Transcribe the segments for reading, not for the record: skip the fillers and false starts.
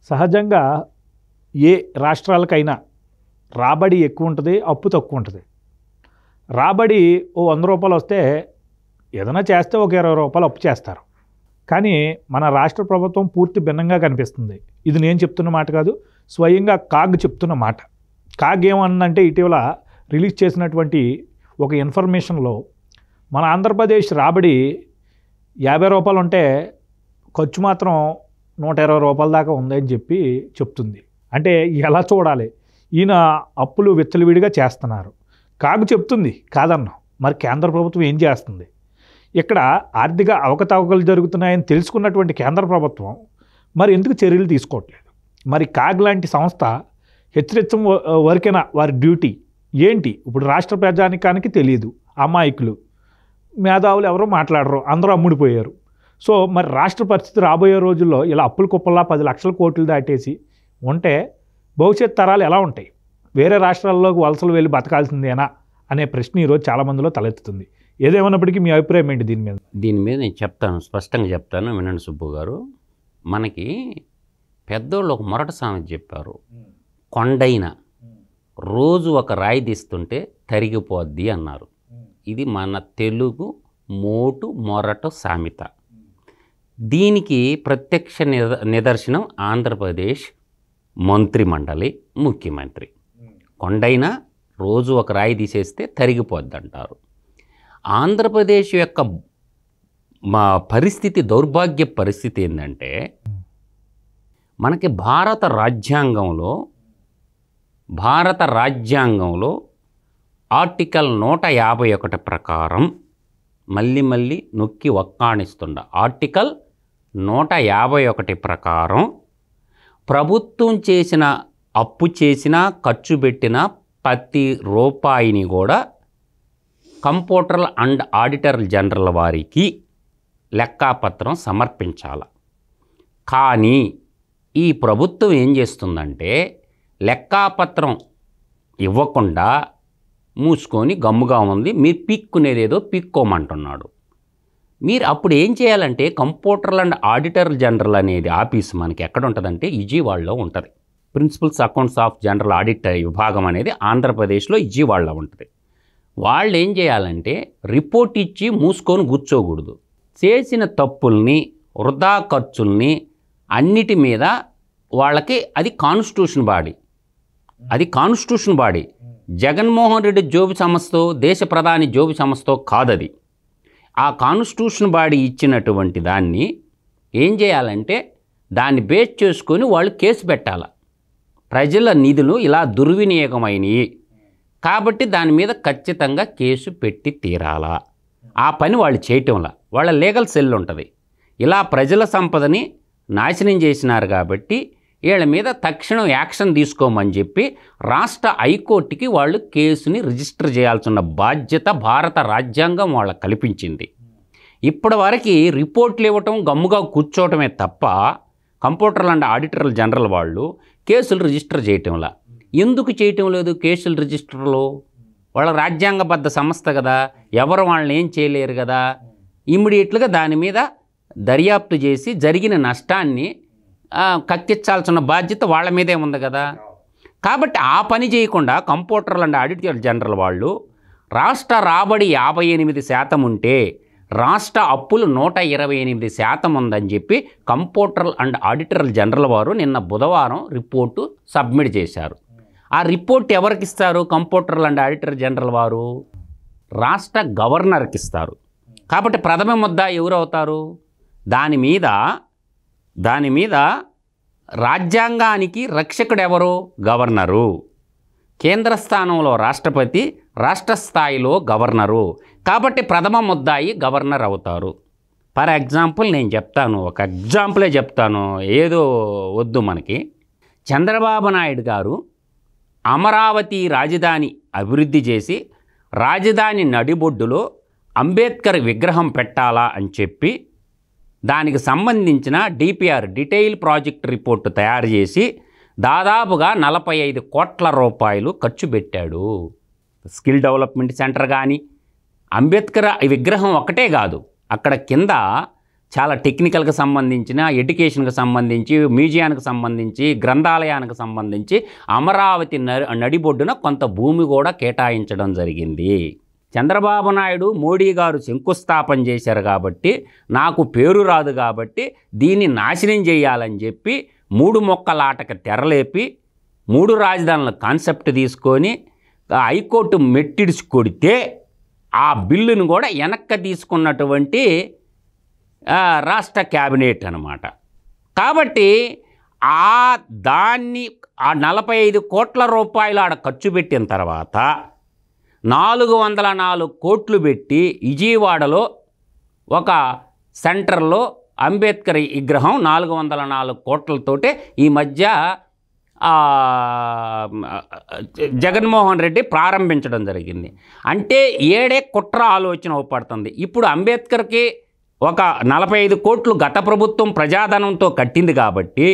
సహజంగా ఏ రాష్ట్రాలకైనా రాబడి ఎక్కువ ఉంటుంది, అప్పు తక్కువ ఉంటుంది. రాబడి ఓ 100 రూపాయలు వస్తే ఏదైనా చేస్తే ఒక 20 రూపాయలు అప్పు చేస్తారు. కానీ మన రాష్ట్ర ప్రభుత్వం పూర్తి భిన్నంగా కనిపిస్తుంది. ఇది నేను చెప్తున్న మాట కాదు, స్వయంగా కాగ్ చెప్తున్న మాట. కాగ్ ఏమన్నంటే ఇటీవల రిలీజ్ చేసినటువంటి ఒక ఇన్ఫర్మేషన్లో మన ఆంధ్రప్రదేశ్ రాబడి 50 రూపాయలు ఉంటే ఖర్చు మాత్రం 120 రూపాయల దాకా ఉందని చెప్పి చెప్తుంది. అంటే ఎలా చూడాలి? ఈయన అప్పులు విచ్చలవిడిగా చేస్తున్నారు, కాగు చెప్తుంది కాదన్నాం. మరి కేంద్ర ప్రభుత్వం ఏం చేస్తుంది? ఇక్కడ ఆర్థిక అవకతవకలు జరుగుతున్నాయని తెలుసుకున్నటువంటి కేంద్ర ప్రభుత్వం మరి ఎందుకు చర్యలు తీసుకోవట్లేదు? మరి కాగ్ లాంటి సంస్థ హెచ్చరించడం వరకేనా వారి డ్యూటీ ఏంటి? ఇప్పుడు రాష్ట్ర ప్రజానికానికి తెలియదు, అమాయకులు మేధావులు ఎవరో మాట్లాడరు, అందరూ అమ్ముడిపోయారు. సో మరి రాష్ట్ర పరిస్థితి రాబోయే రోజుల్లో ఇలా అప్పుల కుప్పల్లా 10 లక్షల కోట్లు దాటేసి ఉంటే భవిష్యత్ తరాలు ఎలా ఉంటాయి? వేరే రాష్ట్రాల్లోకి వలసలు వెళ్ళి బతకాల్సిందేనా అనే ప్రశ్న ఈరోజు చాలామందిలో తలెత్తుతుంది. ఏదేమన్నప్పటికీ మీ అభిప్రాయం ఏంటి దీని మీద? దీని మీద నేను చెప్తాను, స్పష్టంగా చెప్తాను, వినండి సుబ్బు గారు. మనకి పెద్దోళ్ళు ఒక మొరట సామెత చెప్పారు, కొండైన రోజు ఒక రాయి తీస్తుంటే తరిగిపోద్ది అన్నారు. ఇది మన తెలుగు మోటు మొరట సామెత. దీనికి ప్రత్యక్ష నిదర్శనం ఆంధ్రప్రదేశ్ మంత్రిమండలి ముఖ్యమంత్రి. కొండైనా రోజు ఒక రాయి తీసేస్తే తరిగిపోద్ది అంటారు. ఆంధ్రప్రదేశ్ యొక్క మా పరిస్థితి, దౌర్భాగ్య పరిస్థితి ఏంటంటే, మనకి భారత రాజ్యాంగంలో ఆర్టికల్ 151 ప్రకారం మళ్ళీ నొక్కి ఒక్కాణిస్తుండ ఆర్టికల్ 151 ప్రకారం ప్రభుత్వం చేసిన అప్పు చేసిన ఖర్చు పెట్టిన ప్రతి రూపాయిని కూడా కంప్యూటర్ అండ్ ఆడిటర్ జనరల్ వారికి లెక్కాపత్రం సమర్పించాలి. కానీ ఈ ప్రభుత్వం ఏం చేస్తుందంటే లెక్కాపత్రం ఇవ్వకుండా మూసుకొని గమ్ముగా ఉంది. మీరు పీక్కునేదేదో పీక్కోమంటున్నాడు. మీరు అప్పుడు ఏం చేయాలంటే కంప్యూటర్ అండ్ ఆడిటర్ జనరల్ అనేది ఆఫీస్ మనకి ఎక్కడ ఉంటుందంటే విజయవాడలో ఉంటుంది. Principals accounts of general audit విభాగం అనేది ఆంధ్రప్రదేశ్లో విజయవాడలో ఉంటుంది. వాళ్ళు ఏం చేయాలంటే రిపోర్ట్ ఇచ్చి మూసుకొని కూర్చోకూడదు. చేసిన తప్పుల్ని, వృధా ఖర్చుల్ని అన్నిటి మీద వాళ్ళకి అది కాన్స్టిట్యూషన్ బాడీ. జగన్మోహన్ రెడ్డి జోబు సంస్థతో, దేశ ప్రధాని జోబు సంస్థతో కాదది. ఆ కాన్స్టిట్యూషన్ బాడీ ఇచ్చినటువంటి దాన్ని ఏం చేయాలంటే దాన్ని బేస్ చేసుకొని వాళ్ళు కేసు పెట్టాలి. ప్రజల నిధులు ఇలా దుర్వినియోగమైనవి కాబట్టి దాని మీద ఖచ్చితంగా కేసు పెట్టి తీరాలా. ఆ పని వాళ్ళు చేయటంలా వాళ్ళ లీగల్ సెల్ ఉంటుంది. ఇలా ప్రజల సంపదని నాశనం చేసినారు కాబట్టి వీళ్ళ మీద తక్షణం యాక్షన్ తీసుకోమని చెప్పి రాష్ట్ర హైకోర్టుకి వాళ్ళు కేసుని రిజిస్టర్ చేయాల్సిన బాధ్యత భారత రాజ్యాంగం వాళ్ళకు కల్పించింది. ఇప్పటి వరకు రిపోర్ట్లు ఇవ్వటం, గమ్ముగా కూర్చోవటమే తప్ప కంప్యూటర్ అండ్ ఆడిటర్ జనరల్ వాళ్ళు కేసులు రిజిస్టర్ చేయటంలా. ఎందుకు చేయటం లేదు కేసులు రిజిస్టర్లో? వాళ్ళ రాజ్యాంగబద్ధ సంస్థ కదా, ఎవరు వాళ్ళని ఏం చేయలేరు కదా. ఇమ్మీడియట్గా దాని మీద దర్యాప్తు చేసి జరిగిన నష్టాన్ని కక్కించాల్సిన బాధ్యత వాళ్ళ మీదే ఉంది కదా. కాబట్టి ఆ పని చేయకుండా కంప్యూటర్ అండ్ ఆడిటర్ జనరల్ వాళ్ళు రాష్ట్ర రాబడి 58% ఉంటే రాష్ట్ర అప్పులు 128% ఉందని చెప్పి కంప్యూటర్ అండ్ ఆడిటర్ జనరల్ వారు నిన్న బుధవారం రిపోర్టు సబ్మిట్ చేశారు. ఆ రిపోర్ట్ ఎవరికి ఇస్తారు? కంప్యూటర్ అండ్ ఆడిటర్ జనరల్ వారు రాష్ట్ర గవర్నర్కి ఇస్తారు. కాబట్టి ప్రథమ ముద్ద ఎవరు అవుతారు? దాని మీద రాజ్యాంగానికి రక్షకుడు ఎవరు? గవర్నరు. కేంద్ర స్థానంలో రాష్ట్రపతి, రాష్ట్ర స్థాయిలో గవర్నరు. కాబట్టి ప్రథమ ముద్దాయి గవర్నర్ అవుతారు. ఫర్ ఎగ్జాంపుల్ నేను చెప్తాను, ఒక ఎగ్జాంపులే చెప్తాను, ఏదో వద్దు మనకి. చంద్రబాబు నాయుడు గారు అమరావతి రాజధాని అభివృద్ధి చేసి రాజధాని నడిబొడ్డులో అంబేద్కర్ విగ్రహం పెట్టాలా అని చెప్పి దానికి సంబంధించిన డిపిఆర్ డీటెయిల్ ప్రాజెక్ట్ రిపోర్టు తయారు చేసి దాదాపుగా 45 కోట్ల రూపాయలు ఖర్చు పెట్టాడు. స్కిల్ డెవలప్మెంట్ సెంటర్ కానీ, అంబేద్కర్ విగ్రహం ఒకటే కాదు, అక్కడ కింద చాలా టెక్నికల్కి సంబంధించిన, ఎడ్యుకేషన్కి సంబంధించి, మ్యూజియానికి సంబంధించి, గ్రంథాలయానికి సంబంధించి అమరావతి నడిబొడ్డున కొంత భూమి కూడా కేటాయించడం జరిగింది. చంద్రబాబు నాయుడు, మోడీ గారు శంకుస్థాపన చేశారు కాబట్టి, నాకు పేరు రాదు కాబట్టి దీన్ని నాశనం చేయాలని చెప్పి 3 మొక్కలాటకి తెరలేపి 3 రాజధానుల కాన్సెప్ట్ తీసుకొని హైకోర్టు మెట్టిడిచి కొడితే ఆ బిల్లును కూడా వెనక్కి తీసుకున్నటువంటి రాష్ట్ర క్యాబినెట్ అన్నమాట. కాబట్టి దాన్ని 45 కోట్ల రూపాయలు ఆడ ఖర్చు పెట్టిన తర్వాత 404 కోట్లు పెట్టి విజయవాడలో ఒక సెంటర్లో అంబేద్కర్ విగ్రహం 404 కోట్లతోటే ఈ మధ్య జగన్మోహన్ రెడ్డి ప్రారంభించడం జరిగింది. అంటే ఏడే కుట్ర ఆలోచన పడుతుంది. ఇప్పుడు అంబేద్కర్కి ఒక 45 కోట్లు గత ప్రభుత్వం ప్రజాధనంతో కట్టింది కాబట్టి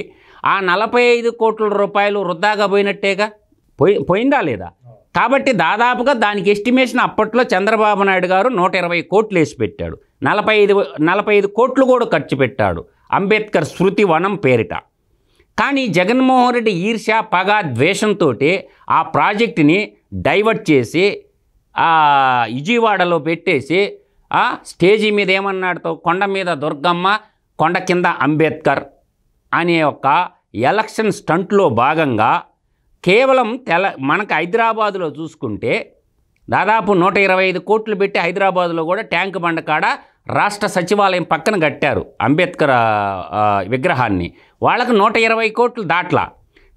ఆ 45 కోట్ల రూపాయలు వృధాగా పోయినట్టేగా, పోయిందా లేదా? కాబట్టి దాదాపుగా దానికి ఎస్టిమేషన్ అప్పట్లో చంద్రబాబు నాయుడు గారు 120 కోట్లు వేసి పెట్టాడు. 45 కోట్లు కూడా ఖర్చు పెట్టాడు అంబేద్కర్ స్మృతి వనం పేరిట. కానీ జగన్మోహన్ రెడ్డి ఈర్ష్య, పగ, ద్వేషంతో ఆ ప్రాజెక్టుని డైవర్ట్ చేసి విజయవాడలో పెట్టేసి స్టేజీ మీద ఏమన్నాడుతో, కొండ మీద దుర్గమ్మ, కొండ కింద అంబేద్కర్ అనే ఒక ఎలక్షన్ స్టంట్లో భాగంగా కేవలం మనకు హైదరాబాదులో చూసుకుంటే దాదాపు 125 కోట్లు పెట్టి హైదరాబాదులో కూడా ట్యాంక్ బండ కాడ రాష్ట్ర సచివాలయం పక్కన కట్టారు అంబేద్కర్ విగ్రహాన్ని. వాళ్ళకు 120 కోట్లు దాట్లా.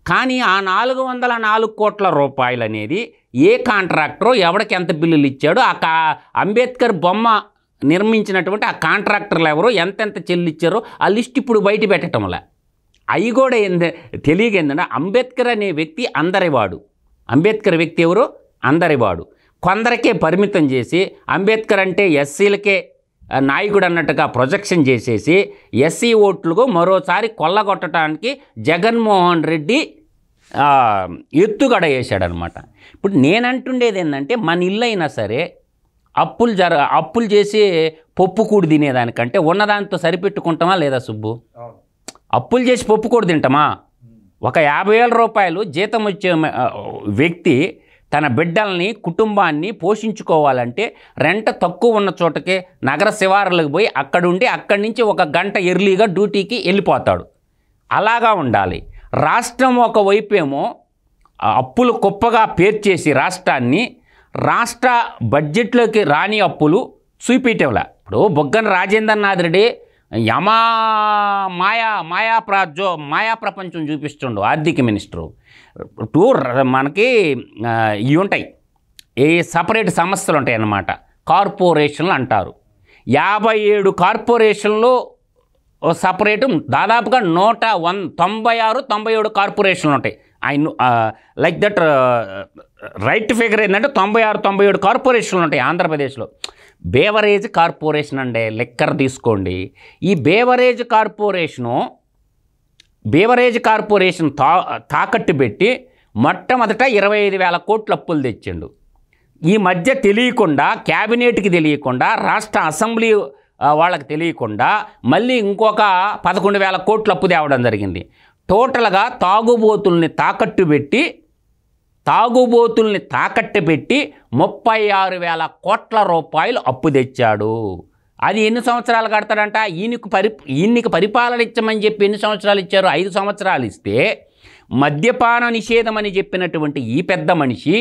కానీ ఆ 404 కోట్ల రూపాయలు అనేది ఏ కాంట్రాక్టరో ఎవడికి ఎంత బిల్లులు ఇచ్చాడో అంబేద్కర్ బొమ్మ నిర్మించినటువంటి ఆ కాంట్రాక్టర్లు ఎవరో ఎంతెంత చెల్లిచ్చారో ఆ లిస్ట్ ఇప్పుడు బయట పెట్టడంలా. అవి కూడా తెలియకేందంటే అంబేద్కర్ అనే వ్యక్తి అందరివాడు. అంబేద్కర్ వ్యక్తి ఎవరు? అందరివాడు. కొందరికే పరిమితం చేసి అంబేద్కర్ అంటే ఎస్సీలకే నాయకుడు అన్నట్టుగా ప్రొజెక్షన్ చేసేసి ఎస్సీ ఓట్లకు మరోసారి కొల్లగొట్టడానికి జగన్మోహన్ రెడ్డి ఎత్తుగడ వేశాడనమాట. ఇప్పుడు నేనంటుండేది ఏంటంటే, మన ఇల్లు అయినా సరే అప్పులు చేసి పప్పు కూడి తినేదానికంటే ఉన్నదాంతో సరిపెట్టుకుంటామా లేదా సుబ్బు? అప్పులు చేసి పప్పు కూడి తింటామా? ఒక 50,000 రూపాయలు జీతం వచ్చే వ్యక్తి తన బిడ్డల్ని, కుటుంబాన్ని పోషించుకోవాలంటే రెంట్ తక్కువ ఉన్న చోటకే నగర శివారులకు పోయి అక్కడి నుంచి 1 గంట ఎర్లీగా డ్యూటీకి వెళ్ళిపోతాడు. అలాగా ఉండాలి. రాష్ట్రం ఒకవైపేమో అప్పులు కుప్పగా పేర్చేసి రాష్ట్రాన్ని, రాష్ట్ర బడ్జెట్లోకి రాని అప్పులు చూపించేలా. ఇప్పుడు బొగ్గన రాజేంద్రనాథ్ రెడ్డి మాయా ప్రపంచం చూపిస్తుండు ఆర్థిక మినిస్టరు. మనకి ఇవి ఉంటాయి, ఏ సపరేట్ సంస్థలు ఉంటాయి అన్నమాట, కార్పొరేషన్లు అంటారు. 57 కార్పొరేషన్లు సపరేటు, దాదాపుగా 196-97 కార్పొరేషన్లు ఉంటాయి. లైక్ దట్ రైట్ ఫిగర్ ఏంటంటే 96-97 కార్పొరేషన్లు ఉంటాయి ఆంధ్రప్రదేశ్లో. బేవరేజ్ కార్పొరేషన్ అండి, లెక్కర్ తీసుకోండి. ఈ బేవరేజ్ కార్పొరేషన్ తాకట్టు పెట్టి మొట్టమొదట 25,000 కోట్ల అప్పులు తెచ్చిండు. ఈ మధ్య తెలియకుండా, క్యాబినెట్కి తెలియకుండా, రాష్ట్ర అసెంబ్లీ వాళ్ళకి తెలియకుండా మళ్ళీ ఇంకొక 11,000 కోట్ల అప్పు తేవడం జరిగింది. టోటల్గా తాగుబోతుల్ని తాకట్టు పెట్టి 36,000 కోట్ల రూపాయలు అప్పు తెచ్చాడు. అది ఎన్ని సంవత్సరాలు కడతాడంట? ఈయనకి పరిపాలన ఇచ్చమని చెప్పి ఎన్ని సంవత్సరాలు ఇచ్చారు? 5 సంవత్సరాలు ఇస్తే మద్యపాన నిషేధం అని చెప్పినటువంటి ఈ పెద్ద మనిషి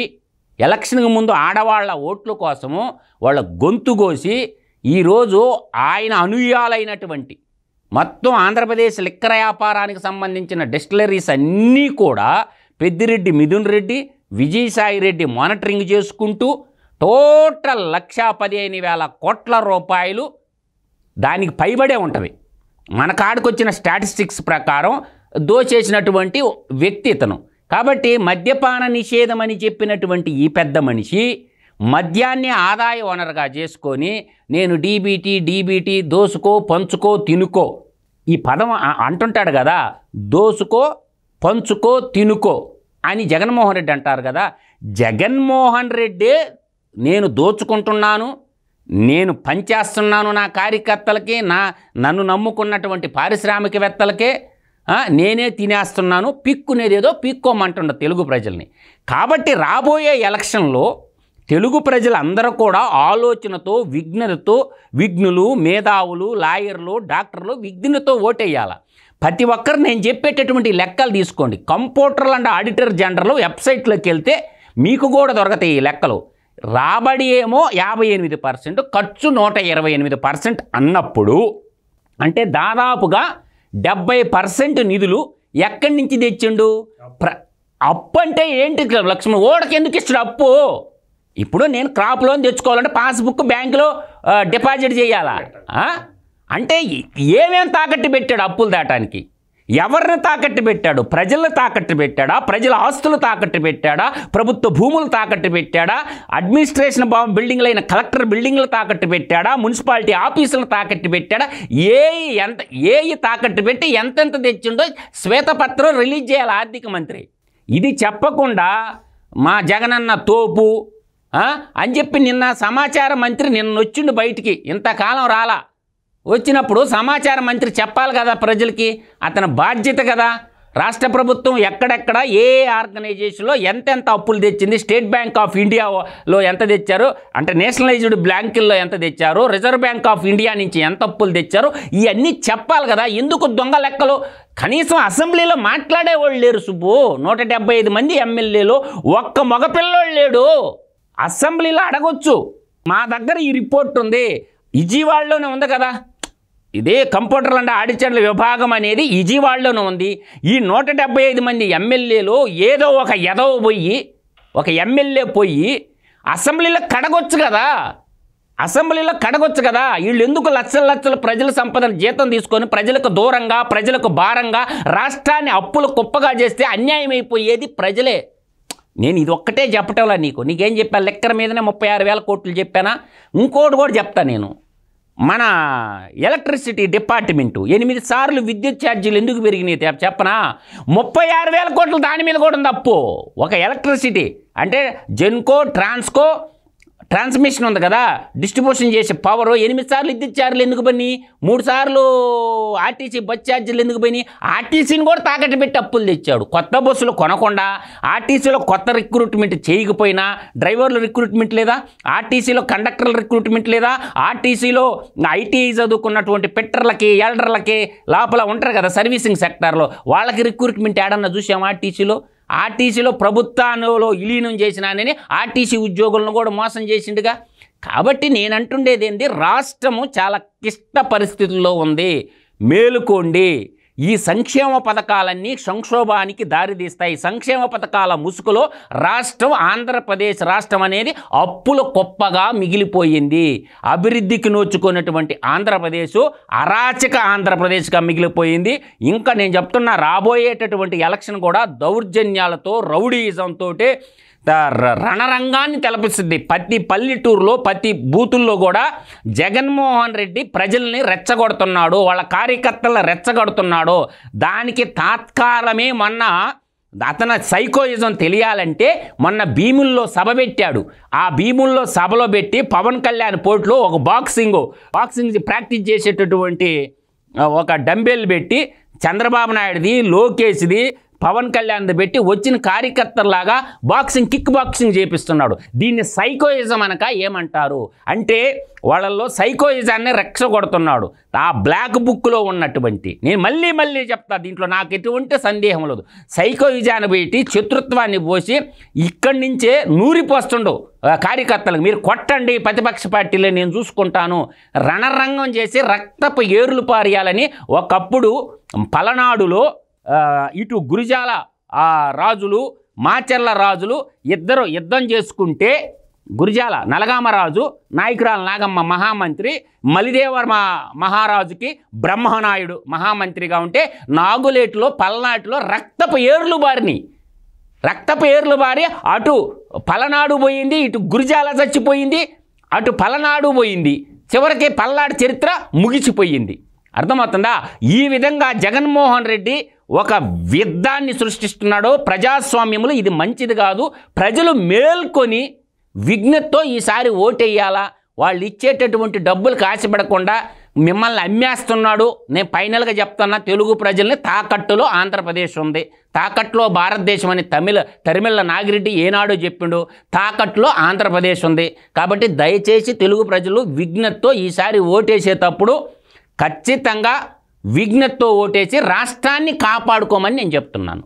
ఎలక్షన్కి ముందు ఆడవాళ్ల ఓట్ల కోసము వాళ్ళ గొంతు కోసి ఈరోజు ఆయన అనుయాలైనటువంటి మొత్తం ఆంధ్రప్రదేశ్ లిక్కర్ వ్యాపారానికి సంబంధించిన డిస్టిలరీస్ అన్నీ కూడా పెద్దిరెడ్డి మిథున్ రెడ్డి, విజయసాయి రెడ్డి మానిటరింగ్ చేసుకుంటూ టోటల్ 1,15,000 కోట్ల రూపాయలు దానికి పైబడే ఉంటుంది. మన కాడికి వచ్చిన స్టాటిస్టిక్స్ ప్రకారం దోచేసినటువంటి వ్యక్తి ఇతను. కాబట్టి మద్యపాన నిషేధం అని చెప్పినటువంటి ఈ పెద్ద మనిషి మద్యాన్ని ఆదాయ వనరుగా చేసుకొని నేను డీబీటీ దోసుకో, పంచుకో, తినుకో, ఈ పదం అంటుంటాడు కదా, దోసుకో, పంచుకో, తినుకో అని జగన్మోహన్ రెడ్డి అంటారు కదా. జగన్మోహన్ రెడ్డే నేను దోచుకుంటున్నాను, నేను పనిచేస్తున్నాను నా కార్యకర్తలకి, నన్ను నమ్ముకున్నటువంటి పారిశ్రామికవేత్తలకే నేనే తినేస్తున్నాను, పిక్కునేదేదో పిక్కోమంటుండ తెలుగు ప్రజల్ని. కాబట్టి రాబోయే ఎలక్షన్లో తెలుగు ప్రజలందరూ కూడా ఆలోచనతో, విఘ్నులు, మేధావులు, లాయర్లు, డాక్టర్లు విఘ్నతో ఓటేయాలి. ప్రతి ఒక్కరు నేను చెప్పేటటువంటి లెక్కలు తీసుకోండి. కంప్యూటర్లు అండ్ ఆడిటర్ జనరల్ వెబ్సైట్లోకి వెళ్తే మీకు కూడా దొరకతాయి ఈ లెక్కలు. రాబడి ఏమో 58%, ఖర్చు 128% అన్నప్పుడు అంటే దాదాపుగా 70% నిధులు ఎక్కడి నుంచి తెచ్చిండు? అప్పు అంటే ఏంటి లక్ష్మణ్? ఓడకి ఎందుకు ఇస్తాడు అప్పు? ఇప్పుడు నేను క్రాప్ లోన్ తెచ్చుకోవాలంటే పాస్బుక్ బ్యాంకులో డిపాజిట్ చేయాలా? అంటే ఏమేం తాకట్టు పెట్టాడు అప్పులు దాటానికి? ఎవరిని తాకట్టు పెట్టాడు? ప్రజలను తాకట్టు పెట్టాడా? ప్రజల ఆస్తులు తాకట్టు పెట్టాడా? ప్రభుత్వ భూములు తాకట్టు పెట్టాడా? అడ్మినిస్ట్రేషన్ బిల్డింగ్లైన కలెక్టర్ బిల్డింగ్లు తాకట్టు పెట్టాడా? మున్సిపాలిటీ ఆఫీసులను తాకట్టు పెట్టాడా? ఏ తాకట్టు పెట్టి ఎంతెంత తెచ్చిండో శ్వేతపత్రం రిలీజ్ చేయాలి ఆర్థిక మంత్రి. ఇది చెప్పకుండా మా జగనన్న తోపు అని చెప్పి నిన్న సమాచార మంత్రి వచ్చిండు బయటికి. ఇంతకాలం రాలా. వచ్చినప్పుడు సమాచార మంత్రి చెప్పాలి కదా ప్రజలకి, అతని బాధ్యత కదా. రాష్ట్ర ప్రభుత్వం ఎక్కడెక్కడ ఏ ఆర్గనైజేషన్లో ఎంతెంత అప్పులు తెచ్చింది, స్టేట్ బ్యాంక్ ఆఫ్ ఇండియాలో ఎంత తెచ్చారు, అంటే నేషనలైజ్డ్ బ్యాంకుల్లో ఎంత తెచ్చారు, రిజర్వ్ బ్యాంక్ ఆఫ్ ఇండియా నుంచి ఎంత అప్పులు తెచ్చారు, ఇవన్నీ చెప్పాలి కదా. ఎందుకు దొంగ లెక్కలు? కనీసం అసెంబ్లీలో మాట్లాడేవాళ్ళు లేరు సుబ్బు. 175 మంది ఎమ్మెల్యేలు, ఒక్క మగపిల్లోళ్ళు లేడు. అసెంబ్లీలో అడగొచ్చు. మా దగ్గర ఈ రిపోర్ట్ ఉంది, విజయవాడలోనే ఉంది కదా. ఇదే కంప్యూటర్లు అంటే ఆడిటర్ల విభాగం అనేది విజయవాడలోనే ఉంది. ఈ 175 మంది ఎమ్మెల్యేలు ఏదో ఒక ఎమ్మెల్యే పోయి అసెంబ్లీలో కడగొచ్చు కదా. వీళ్ళు ఎందుకు లక్షల ప్రజల సంపదను జీతం తీసుకొని ప్రజలకు దూరంగా, ప్రజలకు భారంగా రాష్ట్రాన్ని అప్పులు కుప్పగా చేస్తే అన్యాయం అయిపోయేది ప్రజలే. నేను ఇది ఒక్కటే చెప్పటంలా నీకేం చెప్పాను? లెక్కల మీదనే 36,000 కోట్లు చెప్పానా? ఇంకోటి కూడా చెప్తా నేను. మన ఎలక్ట్రిసిటీ డిపార్ట్మెంటు 8 సార్లు విద్యుత్ ఛార్జీలు ఎందుకు పెరిగినాయి చెప్పనా? 36,000 కోట్లు దాని మీద కూడా ఉంది అప్పు. ఒక ఎలక్ట్రిసిటీ అంటే జెన్కో, ట్రాన్స్మిషన్ ఉంది కదా, డిస్ట్రిబ్యూషన్ చేసే పవర్ 8 సార్లు విద్యుత్ ఛార్జీలు ఎందుకు పోయినాయి? 3 సార్లు ఆర్టీసీ బస్ ఛార్జీలు ఎందుకు పోయినాయి? ఆర్టీసీని కూడా తాకట్టు పెట్టి అప్పులు తెచ్చాడు. కొత్త బస్సులు కొనకుండా, ఆర్టీసీలో కొత్త రిక్రూట్మెంట్ చేయకపోయినా, డ్రైవర్లు రిక్రూట్మెంట్ లేదా, ఆర్టీసీలో కండక్టర్ల రిక్రూట్మెంట్ లేదా, ఆర్టీసీలో ఐటీఐ చదువుకున్నటువంటి పెట్రర్లకి, ఎల్డర్లకి లోపల ఉంటారు కదా సర్వీసింగ్ సెక్టార్లో, వాళ్ళకి రిక్రూట్మెంట్ ఏడన్నా చూసాం? ఆర్టీసీలో ప్రభుత్వంలో విలీనం చేసినానని ఆర్టీసీ ఉద్యోగులను కూడా మోసం చేసిండుగా. కాబట్టి నేనంటుండేది ఏంటి, రాష్ట్రము చాలా క్లిష్ట పరిస్థితుల్లో ఉంది. మేలుకోండి. ఈ సంక్షేమ పథకాలన్నీ సంక్షోభానికి దారితీస్తాయి. సంక్షేమ పథకాల ముసుగులో ఆంధ్రప్రదేశ్ రాష్ట్రం అనేది అప్పుల కుప్పగా మిగిలిపోయింది. అభివృద్ధికి నోచుకున్నటువంటి ఆంధ్రప్రదేశ్ అరాచక ఆంధ్రప్రదేశ్గా మిగిలిపోయింది. ఇంకా నేను చెప్తున్నా, రాబోయేటటువంటి ఎలక్షన్ కూడా దౌర్జన్యాలతో, రౌడీయిజంతో రణరంగాన్ని తలపిస్తుంది. ప్రతి పల్లెటూరులో, ప్రతి బూతుల్లో కూడా జగన్మోహన్ రెడ్డి ప్రజల్ని రెచ్చగొడుతున్నాడు, వాళ్ళ కార్యకర్తలను రెచ్చగొడుతున్నాడు. దానికి తాత్కాలమే మొన్న అతని సైకోయిజం తెలియాలంటే మొన్న భీముల్లో సభ పెట్టాడు. ఆ భీముల్లో సభలో పెట్టి పవన్ కళ్యాణ్ పోర్టులో ఒక బాక్సింగ్ ప్రాక్టీస్ చేసేటటువంటి ఒక డంబెల్ పెట్టి చంద్రబాబు నాయుడుది, లోకేష్ది, పవన్ కళ్యాణ్ పెట్టి వచ్చిన కార్యకర్తలాగా కిక్ బాక్సింగ్ చేపిస్తున్నాడు. దీన్ని సైకోయిజం అనక ఏమంటారు అంటే వాళ్ళల్లో సైకోయిజాన్ని రెచ్చగొడుతున్నాడు. ఆ బ్లాక్ బుక్లో ఉన్నటువంటి, నేను మళ్ళీ చెప్తా, దీంట్లో నాకు ఎటువంటి సందేహం లేదు, సైకోయిజాన్ని పెట్టి శత్రుత్వాన్ని పోసి ఇక్కడి నుంచే నూరిపోస్తుండు కార్యకర్తలకు. మీరు కొట్టండి, ప్రతిపక్ష పార్టీలే నేను చూసుకుంటాను, రణరంగం చేసి రక్తపు ఏరులు పారేయాలని ఒకప్పుడు పలనాడులో ఇటు గురిజాల రాజులు, మాచర్ల రాజులు ఇద్దరు యుద్ధం చేసుకుంటే, గురిజాల నలగామరాజు, నాయకురాల నాగమ్మ మహామంత్రి, మలిదేవర మహారాజుకి బ్రహ్మనాయుడు మహామంత్రిగా ఉంటే, నాగులేటిలో పల్నాటిలో రక్తపు ఏర్లు బారి అటు పలనాడు పోయింది, ఇటు గురిజాల చచ్చిపోయింది, అటు పలనాడు పోయింది, చివరికి పల్నాడు చరిత్ర ముగిసిపోయింది. అర్థమవుతుందా? ఈ విధంగా జగన్మోహన్ రెడ్డి ఒక యుద్ధాన్ని సృష్టిస్తున్నాడు. ప్రజాస్వామ్యంలో ఇది మంచిది కాదు. ప్రజలు మేల్కొని విఘ్నతతో ఈసారి ఓటేయాలా, వాళ్ళు ఇచ్చేటటువంటి డబ్బులకు ఆశపడకుండా మిమ్మల్ని అమ్మేస్తున్నాడు. నేను ఫైనల్గా చెప్తున్నా, తెలుగు ప్రజల్ని తాకట్టులో ఆంధ్రప్రదేశ్ ఉంది, తాకట్టులో భారతదేశం అని తరిమిళ్ళ నాగిరెడ్డి ఏనాడో చెప్పిండు. తాకట్టులో ఆంధ్రప్రదేశ్ ఉంది. కాబట్టి దయచేసి తెలుగు ప్రజలు విజ్ఞతతో ఈసారి ఓటేసేటప్పుడు ఖచ్చితంగా విజ్ఞతతో ఓటేసి రాష్ట్రాన్ని కాపాడుకోమని నేను చెప్తున్నాను.